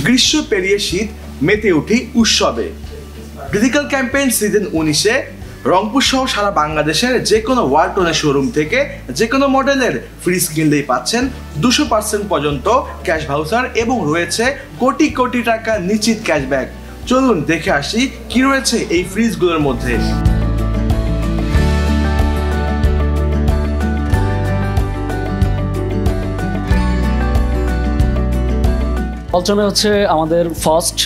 গ্রীষ্ম পেরিয়ে শীত, মেতে উঠি উৎসবে। ডিজিটাল ক্যাম্পেইন সিজন 19-এ রংপুর সহ সারা বাংলাদেশের যে কোনো ওয়ালটনের শোরুম থেকে যে কোনো মডেলের ফ্রিজ কিনলেই পাচ্ছেন 200% পর্যন্ত ক্যাশ ভাউচার এবং রয়েছে কোটি কোটি টাকা নিশ্চিত ক্যাশব্যাক। চলুন দেখে আসি কি রয়েছে এই ফ্রিজগুলোর মধ্যে। ওয়ালটনে হচ্ছে আমাদের ফার্স্ট,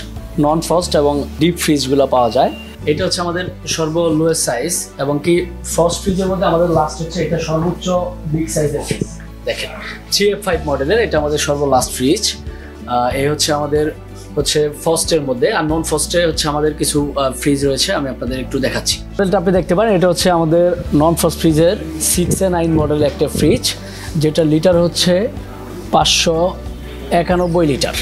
নন ফার্স্ট এবং ডিপ ফ্রিজগুলো পাওয়া যায়। এটা হচ্ছে আমাদের সর্ব লোয়েস্ট সাইজ এবং কি ফার্স্ট ফ্রিজের মধ্যে আমাদের লাস্ট হচ্ছে এটা সর্বোচ্চ বিগ সাইজের ফ্রিজ। দেখেন 3F5 মডেলের এটা আমাদের সর্ব লাস্ট ফ্রিজ। এই হচ্ছে আমাদের ফার্স্টের মধ্যে, আর নন ফার্স্টে হচ্ছে আমাদের কিছু ফ্রিজ রয়েছে, আমি আপনাদের একটু দেখাচ্ছি। মডেলটা আপনি দেখতে পারেন, এটা হচ্ছে আমাদের নন ফার্স্ট ফ্রিজের 6A9 মডেলের একটা ফ্রিজ, যেটা লিটার হচ্ছে 591 লিটার।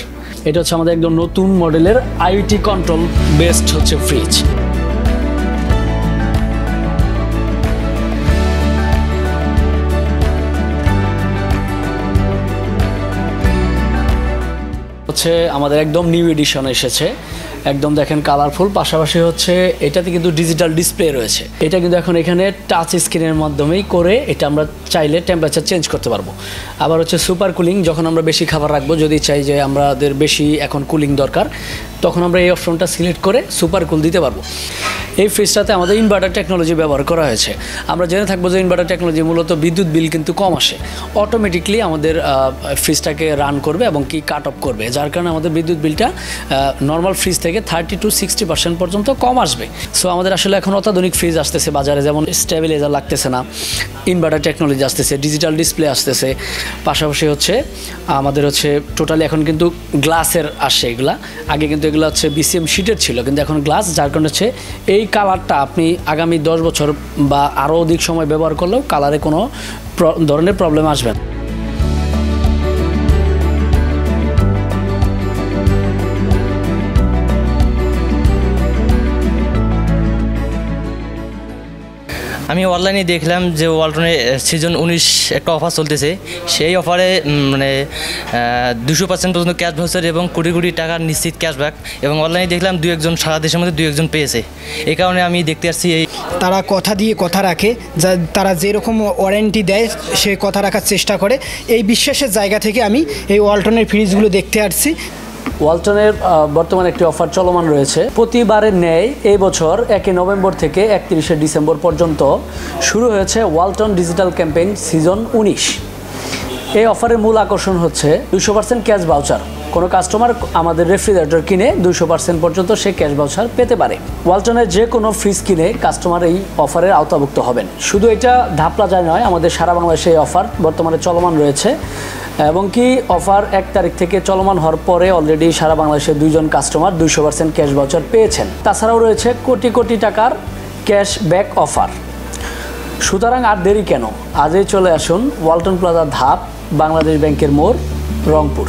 এটা হচ্ছে আমাদের একদম নতুন মডেলের আইওটি কন্ট্রোল বেসড হচ্ছে ফ্রিজ। হচ্ছে আমাদের একদম নিউ এডিশন এসেছে, একদম দেখেন কালারফুল। পাশাপাশি হচ্ছে এটাতে কিন্তু ডিজিটাল ডিসপ্লে রয়েছে। এটা কিন্তু এখন এখানে টাচ স্ক্রিনের মাধ্যমেই করে এটা আমরা চাইলে টেম্পারেচার চেঞ্জ করতে পারবো। আবার হচ্ছে সুপার কুলিং, যখন আমরা বেশি খাবার রাখবো, যদি চাই যে আমাদের বেশি এখন কুলিং দরকার, তখন আমরা এই অপশনটা সিলেক্ট করে সুপার কুল দিতে পারবো। এই ফ্রিজটাতে আমাদের ইনভার্টার টেকনোলজি ব্যবহার করা হয়েছে। আমরা জেনে থাকবো যে ইনভার্টার টেকনোলজি মূলত বিদ্যুৎ বিল কিন্তু কম আসে, অটোমেটিকলি আমাদের ফ্রিজটাকে রান করবে এবং কি কাট অফ করবে, যার কারণে আমাদের বিদ্যুৎ বিলটা নর্মাল ফ্রিজ থেকে 30 to 60% পর্যন্ত কম আসবে। সো আমাদের আসলে এখন অত্যাধুনিক ফ্রিজ আসতেছে বাজারে, যেমন স্টেবিলাইজার লাগতেছে না, ইনভার্টার টেকনোলজি আসতেছে, ডিজিটাল ডিসপ্লে আসতেছে। পাশাপাশি হচ্ছে আমাদের হচ্ছে টোটালি এখন কিন্তু গ্লাসের আসছে এগুলা। আগে কিন্তু এগুলো হচ্ছে BCM শিটের ছিল, কিন্তু এখন গ্লাস, যার কারণে হচ্ছে এই কালারটা আপনি আগামী 10 বছর বা আরও অধিক সময় ব্যবহার করলেও কালারে কোনো ধরনের প্রবলেম আসবে না। আমি অনলাইনে দেখলাম যে ওয়ালটনে সিজন 19 একটা অফার চলতেছে। সেই অফারে মানে 200% পর্যন্ত ক্যাশ ভাউচার এবং কোটি কোটি টাকার নিশ্চিত ক্যাশব্যাক, এবং অনলাইনে দেখলাম 2-1 সারা দেশের মধ্যে 2-1 পেয়েছে। এই কারণে আমি দেখতে আসছি। তারা কথা দিয়ে কথা রাখে, যা তারা যেরকম ওয়ারেন্টি দেয় সে কথা রাখার চেষ্টা করে। এই বিশ্বাসের জায়গা থেকে আমি এই ওয়ালটনের ফ্রিজগুলো দেখতে আসছি। ওয়ালটনের বর্তমানে একটি অফার চলমান রয়েছে। প্রতিবারের ন্যায় এই বছর 1 নভেম্বর থেকে 31 ডিসেম্বর পর্যন্ত শুরু হয়েছে ওয়ালটন ডিজিটাল ক্যাম্পেইন সিজন 19। এই অফারের মূল আকর্ষণ হচ্ছে 200% ক্যাশ ভাউচার। কোনো কাস্টমার আমাদের রেফ্রিজারেটর কিনে 200% পর্যন্ত সে ক্যাশ ভাউচার পেতে পারে। ওয়ালটনের যে কোনো ফ্রিজ কিনে কাস্টমার এই অফারের আওতাভুক্ত হবেন। শুধু এটা ধাপলাজায় নয়, আমাদের সারা বাংলাদেশে এই অফার বর্তমানে চলমান রয়েছে, এবং কি অফার 1 তারিখ থেকে চলমান হওয়ার পরে অলরেডি সারা বাংলাদেশে 2 জন কাস্টমার 200% ক্যাশ ভাউচার পেয়েছেন। তাছাড়াও রয়েছে কোটি কোটি টাকার ক্যাশব্যাক অফার। সুতরাং আর দেরি কেন, আজই চলে আসুন ওয়ালটন প্লাজা ধাপ, বাংলাদেশ ব্যাংকের মোড়, রংপুর।